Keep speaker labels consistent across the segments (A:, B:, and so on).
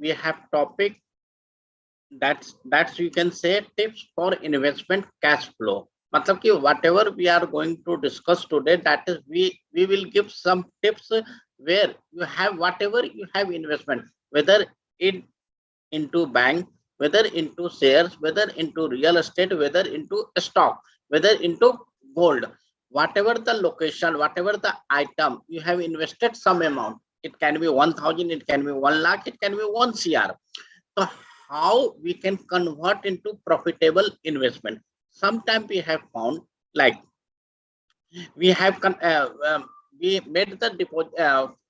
A: we have topic that's you can say tips for investment cash flow. मतलब कि whatever we are going to discuss today, that is we will give some tips where you have whatever you have investment, whether in into bank, whether into shares, whether into real estate, whether into stock, whether into gold, whatever the location, whatever the item you have invested some amount. It can be 1,000, it can be 1 lakh, it can be 1 CR. So how we can convert into profitable investment? Sometimes we have found like we have we made the deposit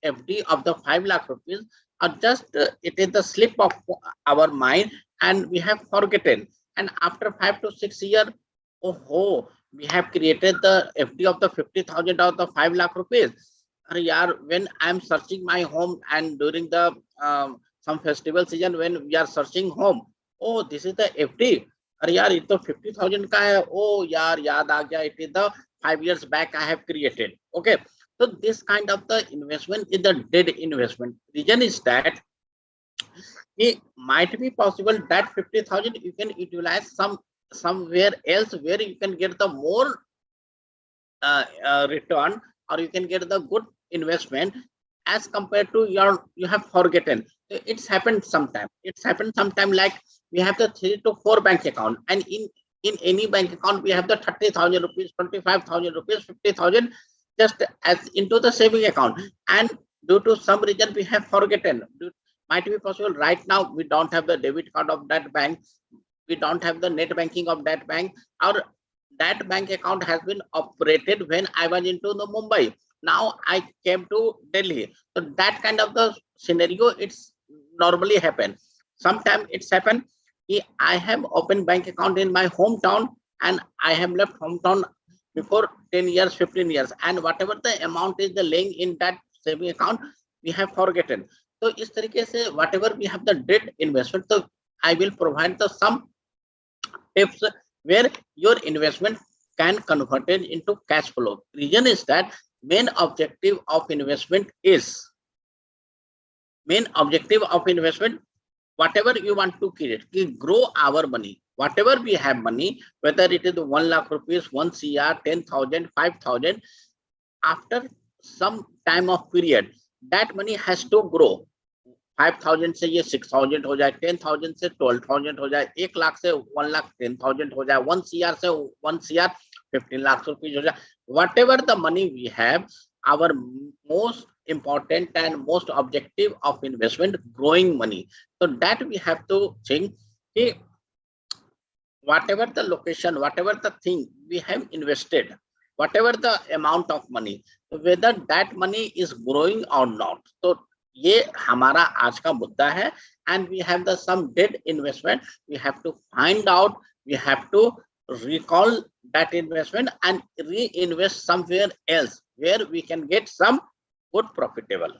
A: FD of the 5 lakh rupees, or just it is the slip of our mind and we have forgotten. And after 5 to 6 years, oh, we have created the FD of the 50,000 of the 5 lakh rupees. Yeah, when I'm searching my home and during the some festival season when we are searching home, oh, this is the FD. अरे यार ये तो 50,000 का है. Oh यार याद आ गया, it is the 5 years back I have created. Okay, so this kind of the investment is the dead investment. Reason is that it might be possible that 50,000 you can utilize somewhere else where you can get the more return, or you can get the good investment as compared to you have forgotten. It's happened sometime. It's happened sometime like we have the 3 to 4 bank account, and in any bank account we have the 30,000 rupees, 25,000 rupees, 50,000 just as into the saving account, and due to some reason we have forgotten. Might be possible right now we don't have the debit card of that bank, we don't have the net banking of that bank, or that bank account has been operated when I was into the Mumbai. Now I came to Delhi. So that kind of the scenario, it's normally happen. Sometimes it's happened. I have opened bank account in my hometown and I have left hometown before 10 years, 15 years, and whatever the amount is the laying in that saving account, we have forgotten. So इस तरीके से whatever we have the dead investment, so I will provide the some tips where your investment can convert it into cash flow. Reason is that main objective of investment, whatever you want to create, grow our money. Whatever we have money, whether it is 1 lakh rupees, 1 CR, 10,000, 5,000, after some time of period, that money has to grow. 5,000 से ये 6,000 हो जाए, 10,000 से 12,000 हो जाए, 1 lakh से 1 lakh 10,000 हो जाए, 1 CR से 1 CR 15 lakh rupees हो जाए. Whatever the money we have, our most important and most objective of investment, growing money. So that we have to think, whatever the location, whatever the thing we have invested, whatever the amount of money, whether that money is growing or not. So ये हमारा आज का मुद्दा है, and we have the some dead investment. We have to find out, we have to recall that investment and reinvest somewhere else where we can get some good profitable.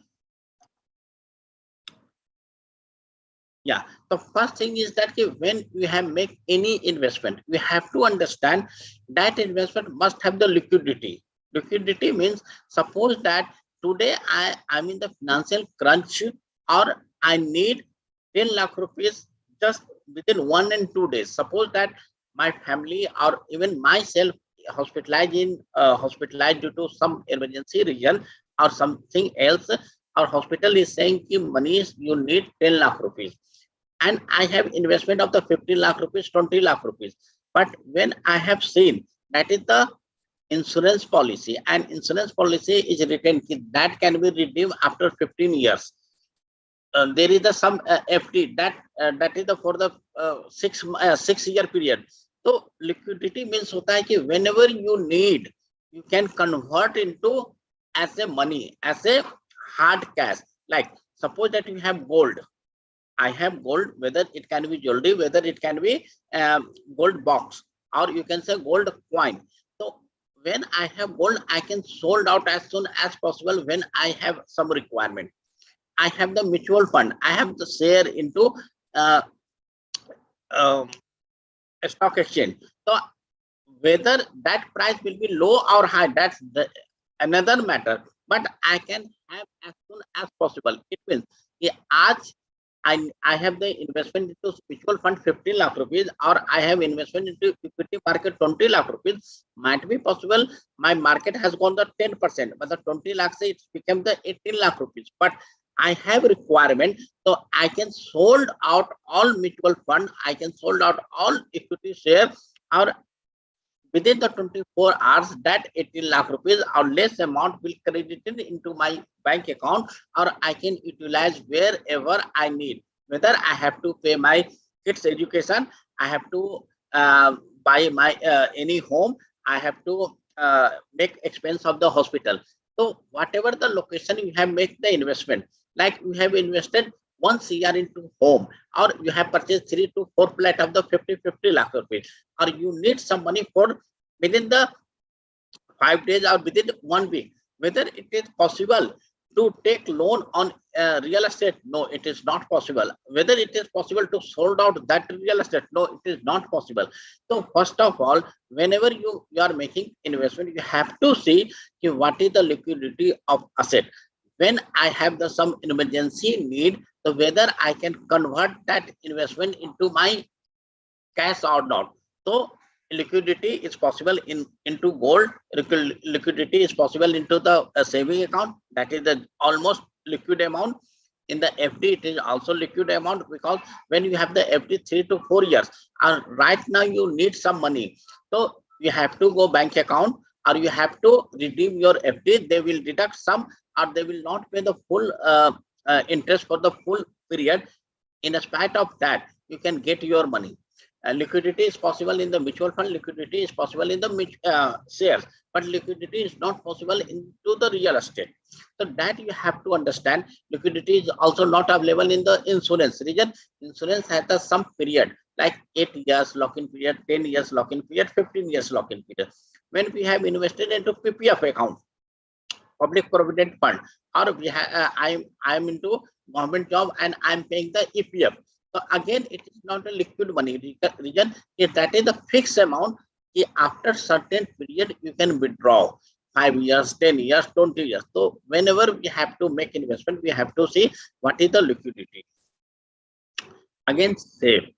A: Yeah, the first thing is that when we have make any investment, we have to understand that investment must have the liquidity. Liquidity means, suppose that today I'm in the financial crunch, or I need 10 lakh rupees just within 1 and 2 days. Suppose that my family or even myself hospitalized due to some emergency reason or something else. Our hospital is saying, Manish, you need 10 lakh rupees. And I have investment of the 15 lakh rupees, 20 lakh rupees. But when I have seen that is the insurance policy, and insurance policy is written that can be redeemed after 15 years. There is the some FD that is the for the 6 year period. So liquidity means होता है कि whenever you need, you can convert into as a money, as a hard cash. Like suppose that you have gold. I have gold, whether it can be jewelry, whether it can be gold box, or you can say gold coin. So when I have gold, I can sold out as soon as possible when I have some requirement. I have the mutual fund. I have the share into stock exchange. So whether that price will be low or high, that's another matter. But I can have as soon as possible. It means आज I have the investment into mutual fund 15 lakh rupees, or I have investment into equity market 20 lakh rupees. Might be possible my market has gone the 10%, but the 20 lakhs it became the 18 lakh rupees. But I have requirement, so I can sold out all mutual fund, I can sold out all equity share, or within the 24 hours that 18 lakh rupees or less amount will credited into my bank account, or I can utilize wherever I need. Whether I have to pay my kids education, I have to buy my any home, I have to make expense of the hospital. So whatever the location you have make the investment, like you have invested 1 CR into home, or you have purchased 3 to 4 flat of the 50 lakh rupees, or you need some money for within the 5 days or within 1 week, whether it is possible to take loan on real estate? No, it is not possible. Whether it is possible to sold out that real estate? No, it is not possible. So first of all, whenever you are making investment, you have to see what is the liquidity of asset. When I have the some emergency need, so whether I can convert that investment into my cash or not. So liquidity is possible into gold, liquidity is possible into the saving account, that is the almost liquid amount. In the FD it is also liquid amount, because when you have the FD 3 to 4 years, and right now you need some money, so you have to go bank account, or you have to redeem your FD. They will deduct some, or they will not pay the full interest for the full period. In spite of that, you can get your money. Liquidity is possible in the mutual fund, liquidity is possible in the shares, but liquidity is not possible into the real estate. So that you have to understand. Liquidity is also not available in the insurance region. Insurance has some period, like 8 years lock-in period, 10 years lock-in period, 15 years lock-in period. When we have invested into PPF account, public provident fund, or we have I'm into government job and I'm paying the EPF. So again, it is not a liquid money region. If that is the fixed amount, after certain period you can withdraw, 5 years, 10 years, 20 years. So whenever we have to make investment, we have to see what is the liquidity. Again, save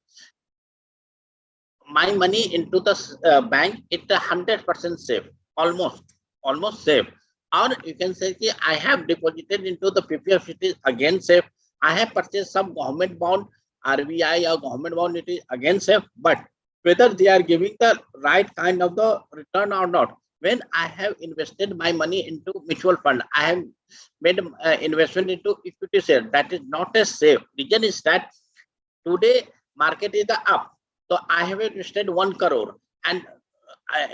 A: my money into the bank, it's 100% safe, almost safe. Or you can say, I have deposited into the PPF, it is again safe. I have purchased some government bond, RBI or government bond, it is again safe. But whether they are giving the right kind of the return or not, when I have invested my money into mutual fund, I have made investment into equity share, that is not a safe. Reason is that today market is the up, so I have invested 1 crore, and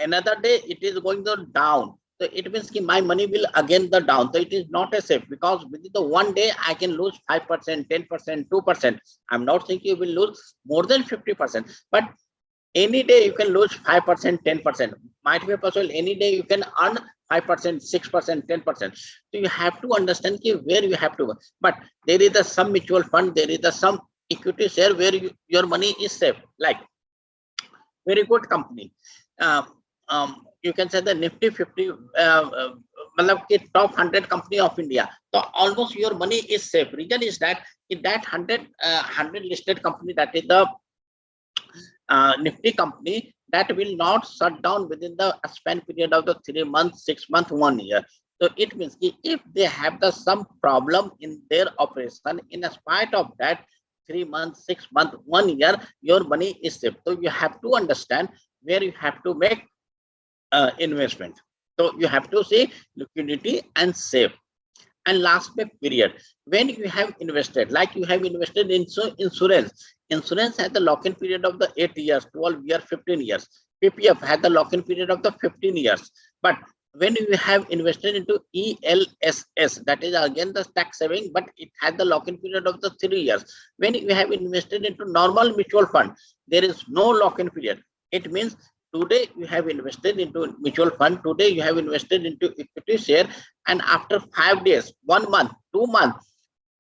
A: another day it is going to down. So it means my money will again the down. So it is not a safe, because within the 1 day I can lose 5%, 10%, 2%. I'm not saying you will lose more than 50%, but any day you can lose 5%, 10%. Might be possible any day you can earn 5%, 6%, 10%. So you have to understand where you have to. But there is some mutual fund, there is some equity share where your money is safe, like very good company. You can say the Nifty 50, top 100 company of India. So almost your money is safe. Reason is that in that 100 listed company, that is the Nifty company, that will not shut down within the span period of the 3 months, 6 months, 1 year. So it means if they have some problem in their operation, in spite of that 3 months, 6 months, 1 year, your money is safe. So you have to understand where you have to make investment. So you have to see liquidity and safe. And last period, when you have invested, like you have invested in insurance has the lock-in period of the 8 years, 12 years, 15 years. PPF has the lock-in period of the 15 years. But when you have invested into ELSS, that is again the tax saving, but it has the lock-in period of the 3 years. When you have invested into normal mutual fund, there is no lock-in period. It means today you have invested into mutual fund, today you have invested into equity share, and after 5 days, 1 month, 2 months,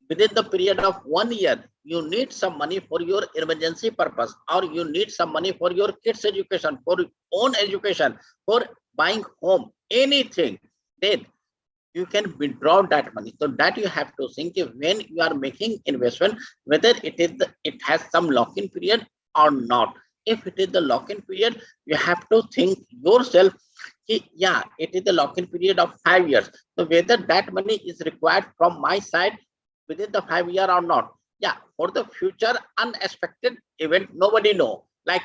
A: within the period of 1 year, you need some money for your emergency purpose, or you need some money for your kids' education, for your own education, for buying home, anything. Then you can withdraw that money. So that you have to think when you are making investment, whether it has some lock-in period or not. If it is the lock-in period, you have to think yourself, yeah, it is the lock-in period of 5 years. So whether that money is required from my side within the 5 year or not. Yeah, for the future unexpected event, nobody know. Like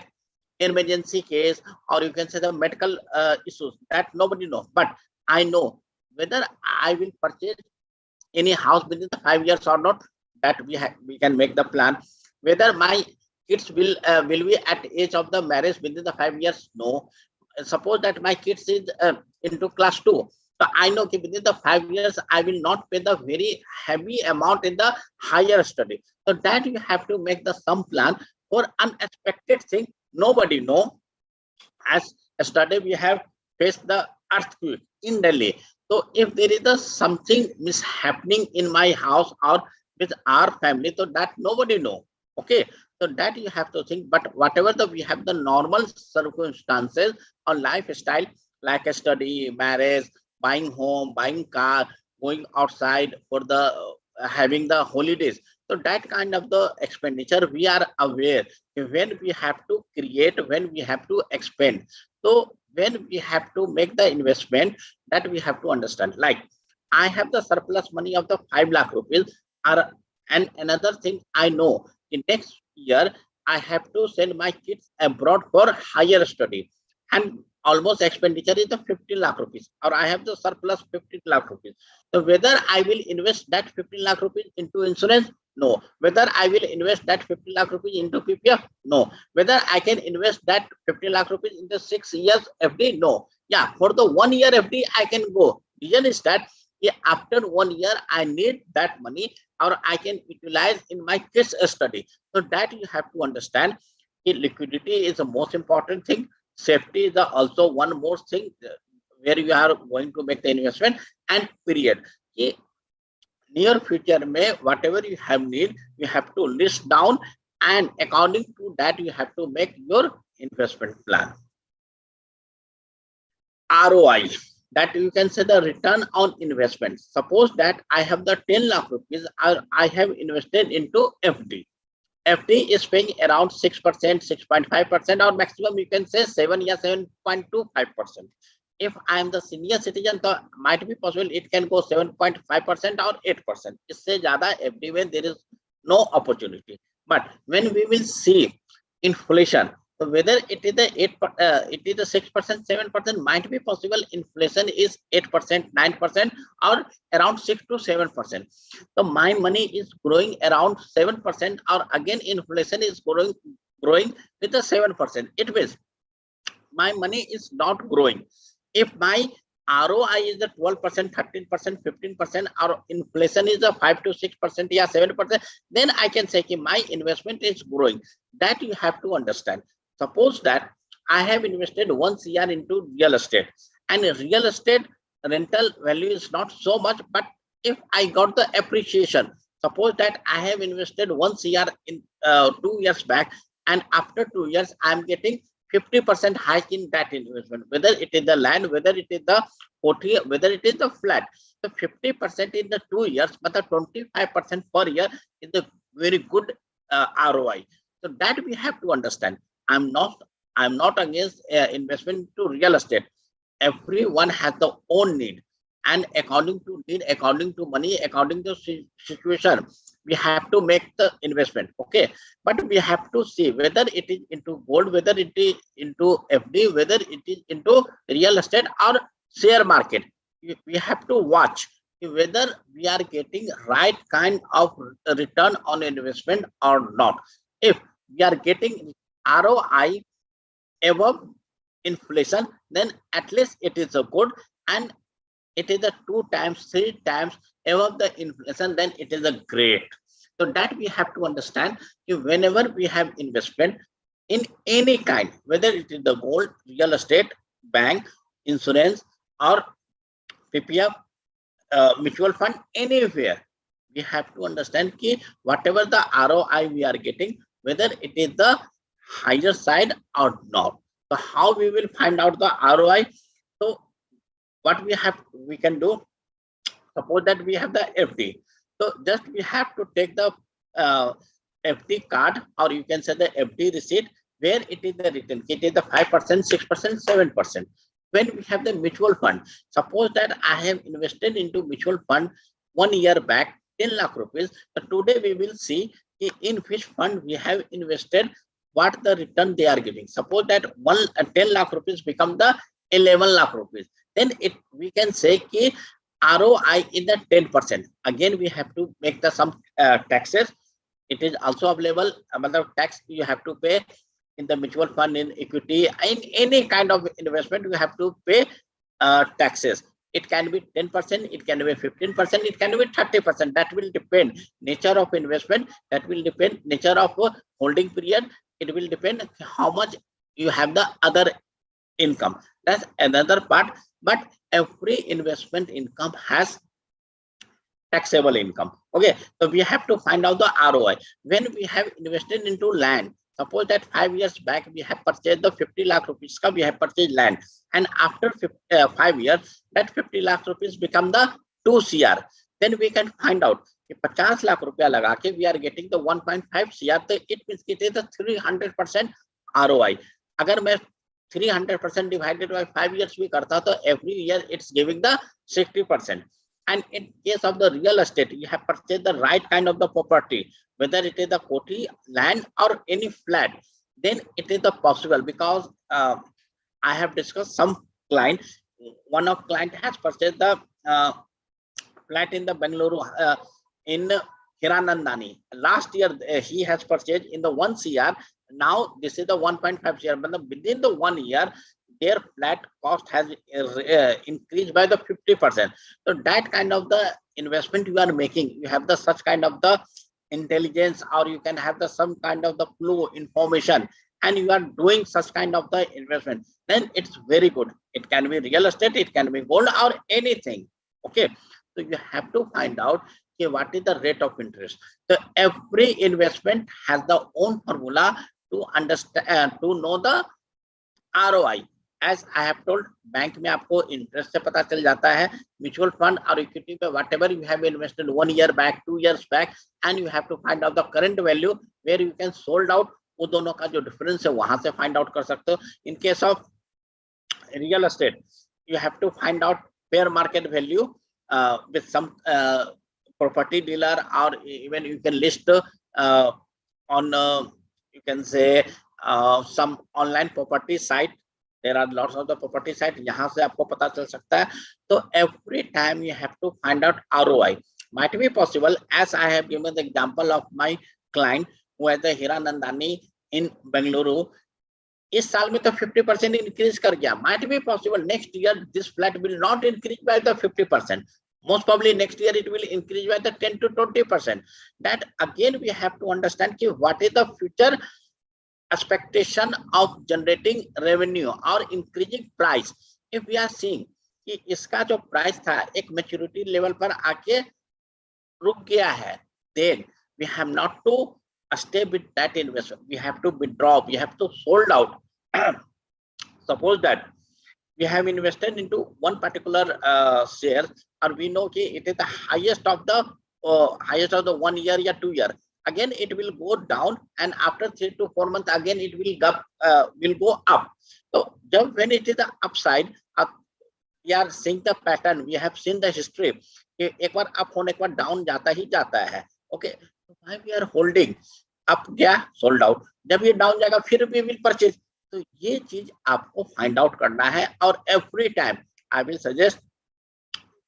A: emergency case, or you can say the medical issues, that nobody knows. But I know whether I will purchase any house within the 5 years or not. That we can make the plan. Whether my kids will be at age of the marriage within the 5 years. No. Suppose that my kids is into class 2. So I know that within the 5 years I will not pay the very heavy amount in the higher study. So that you have to make the some plan for unexpected thing. Nobody know. As yesterday we have faced the earthquake in Delhi. So if there is a something mishappening in my house or with our family, so that nobody know. Okay, so that you have to think. But whatever the we have the normal circumstances or lifestyle, like a study, marriage, buying home, buying car, going outside for the having the holidays. So that kind of the expenditure we are aware when we have to create, when we have to expand. So when we have to make the investment, that we have to understand. Like I have the surplus money of the 5 lakh rupees, or and another thing I know in next year I have to send my kids abroad for higher study, and almost expenditure is the 15 lakh rupees, or I have the surplus 15 lakh rupees. So whether I will invest that 15 lakh rupees into insurance? No. Whether I will invest that 50 lakh rupees into PPF? No. Whether I can invest that 50 lakh rupees into 6 years FD? No. Yeah, for the 1 year FD, I can go. Reason is that yeah, after 1 year, I need that money, or I can utilize in my kids' study. So that you have to understand. Liquidity is the most important thing. Safety is also one more thing where you are going to make the investment, and period. Near future may whatever you have need, you have to list down, and according to that you have to make your investment plan. ROI, that you can say the return on investment. Suppose that I have the 10 lakh rupees, I have invested into FD. FD is paying around 6%, 6.5%, or maximum you can say 7, yeah, 7.25%. If I am the senior citizen, so might be possible it can go 7.5% or 8%. इससे ज़्यादा FD में there is no opportunity. But when we will see inflation, so whether it is the 8, it is the 6%, 7%, might be possible. Inflation is 8%, 9%, or around 6 to 7%. So my money is growing around 7%, or again inflation is growing with the 7%. It means my money is not growing. If my ROI is the 12%, 13%, 15%, or inflation is a 5 to 6%, yeah, 7%, then I can say that my investment is growing. That you have to understand. Suppose that I have invested 1 CR into real estate, and real estate rental value is not so much, but if I got the appreciation, suppose that I have invested 1 CR in 2 years back, and after 2 years I am getting 50% hike in that investment, whether it is the land, whether it is the OT, whether it is the flat. So 50% in the 2 years, but the 25% per year is a very good ROI. So that we have to understand. I'm not against investment to real estate. Everyone has the own need, and according to need, according to money, according to situation, we have to make the investment. Okay, but we have to see whether it is into gold, whether it is into FD, whether it is into real estate or share market. We have to watch whether we are getting right kind of return on investment or not. If we are getting ROI above inflation, then at least it is a good, and it is a 2 times, 3 times above the inflation, then it is a great. So that we have to understand, whenever we have investment in any kind, whether it is the gold, real estate, bank, insurance, or PPF, mutual fund, anywhere, we have to understand ki whatever the ROI we are getting, whether it is the higher side or not. So how we will find out the ROI? So what we can do, suppose that we have the FD. So just we have to take the FD card, or you can say the FD receipt, where it is the written. It is the 5%, 6%, 7%. When we have the mutual fund, suppose that I have invested into mutual fund 1 year back, 10 lakh rupees. So today we will see in which fund we have invested, what the return they are giving. Suppose that 10 lakh rupees become the 11 lakh rupees. Then we can say ki ROI is the 10%. Again, we have to make the some taxes. It is also available. Another tax you have to pay in the mutual fund, in equity, in any kind of investment, you have to pay taxes. It can be 10%, it can be 15%, it can be 30%. That will depend nature of investment. That will depend nature of holding period. It will depend how much you have the other income. That's another part. But every investment income has taxable income. Okay, so we have to find out the ROI. When we have invested into land, suppose that 5 years back we have purchased the 50 lakh rupees we have purchased land, and after 5 years that 50 lakh rupees become the 2 CR. Then we can find out if 50 lakh ruपया लगा के we are getting the 1.5 CR, तो it means it is the 300% ROI. अगर मैं 300% divided by 5 years भी करता तो every year it's giving the 60%. And in case of the real estate, you have purchased the right kind of the property, whether it is the koti, land, or any flat, then it is the possible. Because I have discussed some client, one of client has purchased the flat in the Bengaluru in Hiranandani. Last year he has purchased in the 1 CR. Now this is the 1.5 CR. But within the 1 year, their flat cost has increased by the 50%. So that kind of the investment you are making, you have the such kind of the intelligence, or you can have the some kind of the flow information, and you are doing such kind of the investment, then it's very good. It can be real estate, it can be gold, or anything. Okay, so you have to find out what is the rate of interest. So every investment has the own formula to understand, to know the ROI. As I have told, bank में आपको interest से पता चल जाता है, mutual fund और equity पे whatever you have invested 1 year back, 2 years back, and you have to find out the current value where you can sold out. वो दोनों का जो डिफरेंस है वहां से फाइंड आउट कर सकते हो. In case of real estate, you have to find out fair market value with some property dealer, or even you can list on you can say some online property site. There are lots of the property site, यहाँ से आपको पता चल सकता है. So every time you have to find out ROI. Might be possible, as I have given the example of my client who has the Hiranandani in Bengaluru. इस साल में तो 50% increase कर गया. Might be possible next year this flat will not increase by the 50%. Most probably next year it will increase by the 10 to 20%. That again we have to understand कि what is the future expectation of generating revenue or increasing price. If we are seeing कि इसका जो price था एक maturity level पर आके रुक गया है, then we have not to stay with that investment. We have to withdraw, we have to sold out. Suppose that we have invested into one particular share, or we know कि it is the highest of the 1 year or 2 year. Again it will go down, and after 3 to 4 months again it will go up. So when it is the upside, we are seeing the pattern, we have seen the history कि एक बार up होने के बाद down जाता ही जाता है. Okay, why we are holding? Up गया, sold out, जब ये डाउन जाएगा फिर भी विल परचेज. तो ये चीज आपको फाइंड आउट करना है. और every time I will suggest,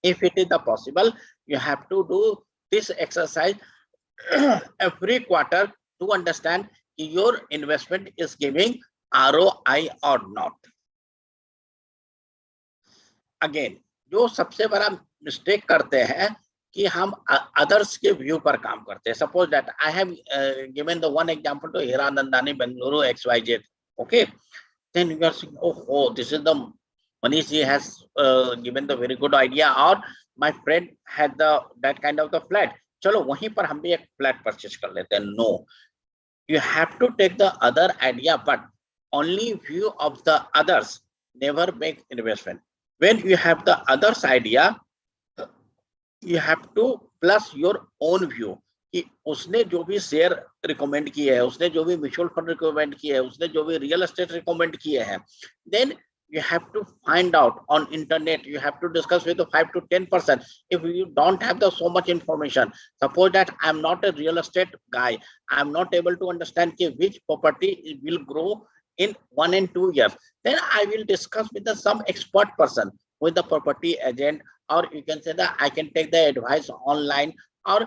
A: if it is the possible, you have to do this exercise every quarter to understand your investment is giving ROI or not. Again, जो सबसे बड़ा मिस्टेक करते हैं कि हम अदर्स के व्यू पर काम करते हैं. Suppose that I have given the one example to Hiranandani Bengaluru XYZ. Okay, then you are saying, oh, this is the Manish ji has given the very good idea, or my friend had that kind of the flat, चलो वहीं पर हम भी एक flat purchase कर लेते हैं. No, you have to take the other idea, but only view of the others, never make investment. When you have the others idea, you have to plus your own view कि उसने जो भी share recommend किए है, उसने जो भी mutual fund recommend किए है, उसने जो भी रियल एस्टेट रिकमेंड किए हैं, then you have to find out on internet. You have to discuss with the 5 to 10%. If you don't have the so much information, suppose that I am not a real estate guy, I am not able to understand which property will grow in 1 and 2 years, then I will discuss with some expert person, with the property agent, or you can say that I can take the advice online, or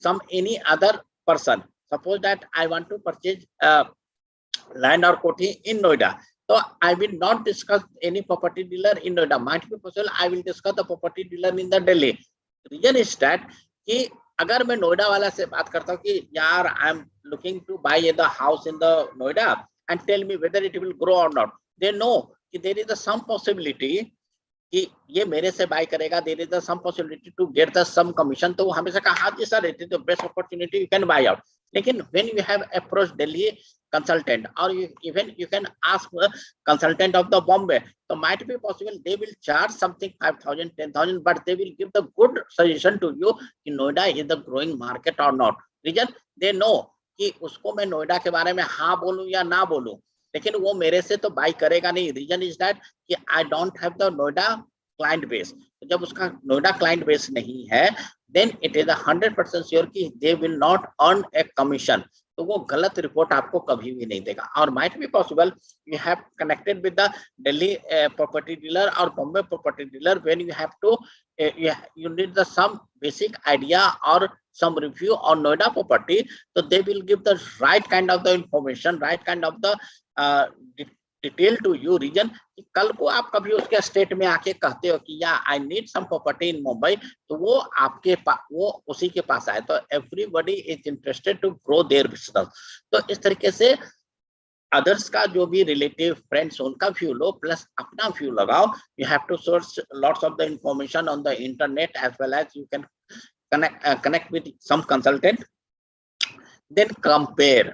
A: some any other person. Suppose that I want to purchase land or koti in Noida, so I will not discuss any property dealer in Noida. Might be possible I will discuss the property dealer in the Delhi. Reason is that कि अगर मैं नोएडा वाला से बात करता हूँ कि यार I am looking to buy the house in the Noida and tell me whether it will grow और नॉट, दे नो कि देयर इज सम पॉसिबिलिटी कि ये मेरे से बाय करेगा, there is some possibility to get the some commission, तो वो हमेशा कहा हाँ जी sir, it is the best opportunity, you can buy out. लेकिन when you have approach Delhi consultant, or you can ask the consultant of the Bombay, so might be possible they will charge something 5,000 10,000, but they will give the good suggestion to you कि Noida is the growing market or not. Reason they know कि उसको मैं नोएडा के बारे में हाँ बोलूं या ना बोलूं, लेकिन वो मेरे से तो बाय करेगा नहीं. रीजन इज दैट कि I don't have the Noida client base. जब उसका नोएडा क्लाइंट बेस नहीं है, देन इट इज 100% श्योर कि they will not earn a commission. तो वो गलत रिपोर्ट आपको कभी भी नहीं देगा. और might be possible you have connected with the Delhi property dealer और Bombay property dealer, when you have to you need the some basic idea or some review on Noida property, so they will give the right kind of the information, right kind of the detail to you. Reason कि कल को आप कभी उसके state में आके कहते हो कि या I need some property in Mumbai, तो वो आपके वो उसी के पास आए. तो everybody is interested to grow their business. तो इस तरीके से अदर्स का जो भी रिलेटिव फ्रेंड्स उनका व्यू लो प्लस अपना व्यू लगाओ. You have to source lots of the information on the internet as well as you can connect with some consultant, then compare.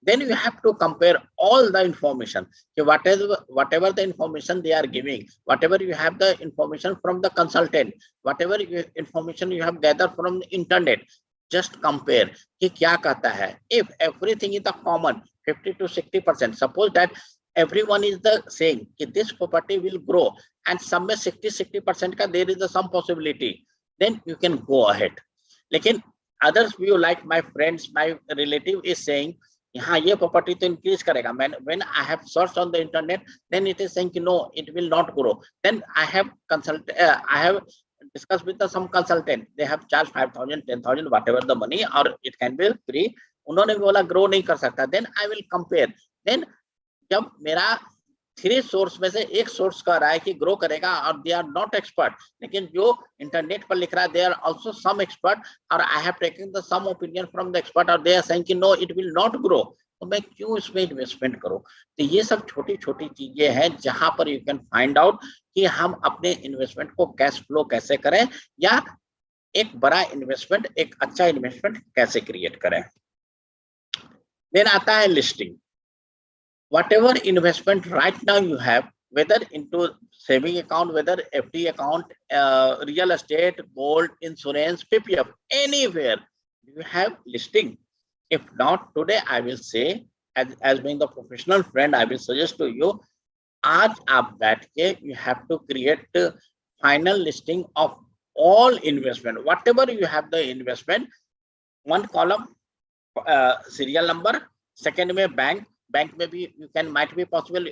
A: Then you have to compare all the information, whatever the information they are giving, whatever you have the information from the consultant, whatever information you have gathered from the internet, just compare कि क्या कहता है. If everything is the common 50 to 60%, suppose that everyone is the saying कि this property will grow and some में 60% का there is some possibility, then you can go ahead. लेकिन others view like my friends, my relative is saying हाँ ये property तो increase करेगा. when I have searched on the internet, then it is saying कि no, it will not grow. Then I have discussed with some consultant, they have charged 5,000 10,000 whatever the money, or it can be free. उन्होंने बोला grow नहीं कर सकता. then I will compare. then जब मेरा 3 source में से एक सोर्स कह रहा है कि ग्रो करेगा और दे आर नॉट एक्सपर्ट, लेकिन जो इंटरनेट पर लिख रहा है they are also some expert, और I have taken the some opinion from the expert और दे आर सेइंग कि no it will not grow, तो मैं क्यों इसमें इन्वेस्टमेंट करूं. तो ये सब छोटी छोटी चीजें हैं जहां पर यू कैन फाइंड आउट कि हम अपने इन्वेस्टमेंट को कैश फ्लो कैसे करें, या एक बड़ा इन्वेस्टमेंट, एक अच्छा इन्वेस्टमेंट कैसे क्रिएट करें. देन आता है listing. Whatever investment right now you have, whether into saving account, whether FD account, real estate, gold, insurance, PPF, anywhere you have listing. If not today, I will say as being the professional friend, I will suggest to you, आज आप बैठ के you have to create final listing of all investment, whatever you have the investment. One column serial number, second में bank में भी you can might be possible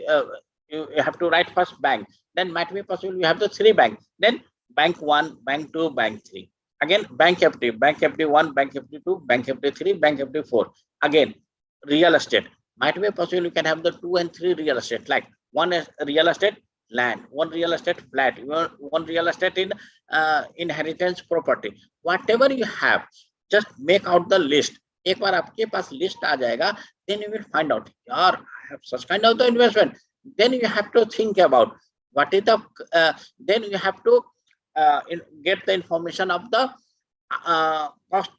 A: you have to write first bank, then might be possible you have the 3 bank, then bank 1, bank 2, bank 3, again bank FD 1, bank FD 2, bank FD 3, bank FD 4. Again real estate, might be possible you can have the 2 and 3 real estate, like one is real estate land, one real estate flat, one real estate in inheritance property. Whatever you have, just make out the list. एक बार आपके पास list आ जाएगा, then you will find out, यार I have such kind of the investment. Then you have to think about what is the then you have to get the information of the cost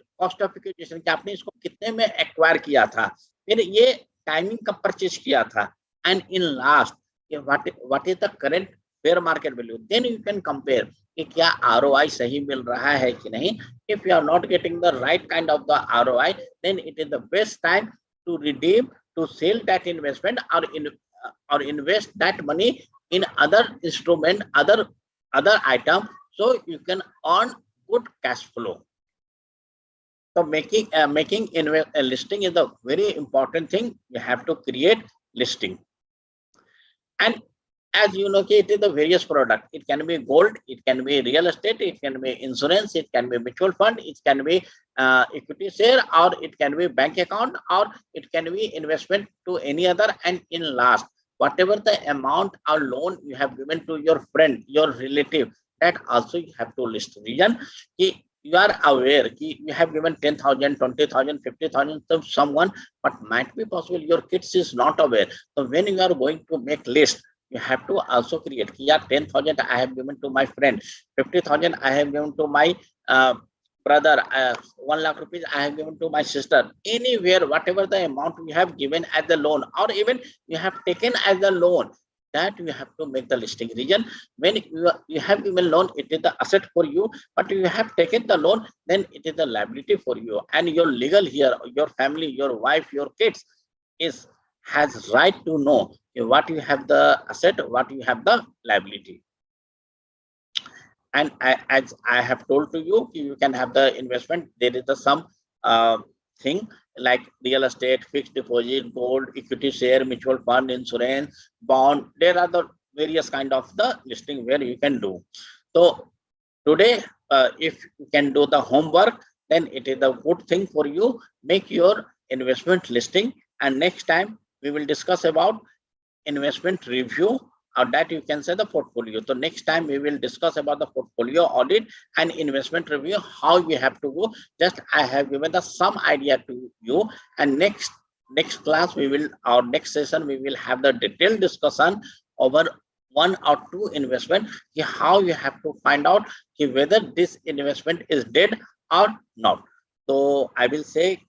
A: of acquisition, कि आपने इसको कितने में acquire किया था, फिर ये टाइमिंग कब परचेज किया था, and in last what is the current fair market value, then you can compare कि क्या ROI सही मिल रहा है कि नहीं. If you are not getting the right kind of the ROI, then it is the best time to redeem, to sell that investment, or invest that money in other instrument, other item, so you can earn good cash flow. So making a listing is a very important thing. You have to create listing. And as you know, it is the various product. It can be gold, it can be real estate, it can be insurance, it can be mutual fund, it can be equity share, or it can be bank account, or it can be investment to any other. And in last, whatever the amount or loan you have given to your friend, your relative, that also you have to list. Reason, you are aware that you have given 10,000, 20,000, 50,000 to someone, but might be possible your kids is not aware. So when you are going to make list, you have to also create, yeah, 10,000 I have given to my friend, 50,000 I have given to my brother, 1 lakh rupees I have given to my sister. Anywhere, whatever the amount we have given as the loan, or even you have taken as a loan, that you have to make the listing. Reason, when you have given loan, it is the asset for you, but you have taken the loan, then it is the liability for you. And your legal here, your family, your wife, your kids has right to know what you have the asset, what you have the liability. And as I have told to you, you can have the investment. There is some thing like real estate, fixed deposit, gold, equity share, mutual fund, insurance, bond. There are the various kind of the listing where you can do. So today, if you can do the homework, then it is a good thing for you. Make your investment listing, and next time we will discuss about investment review, or that you can say the portfolio. So next time we will discuss about the portfolio audit and investment review, how you have to go. Just I have given the some idea to you, and next class we will, our next session we will have the detailed discussion over 1 or 2 investment, how you have to find out whether this investment is dead or not. So I will say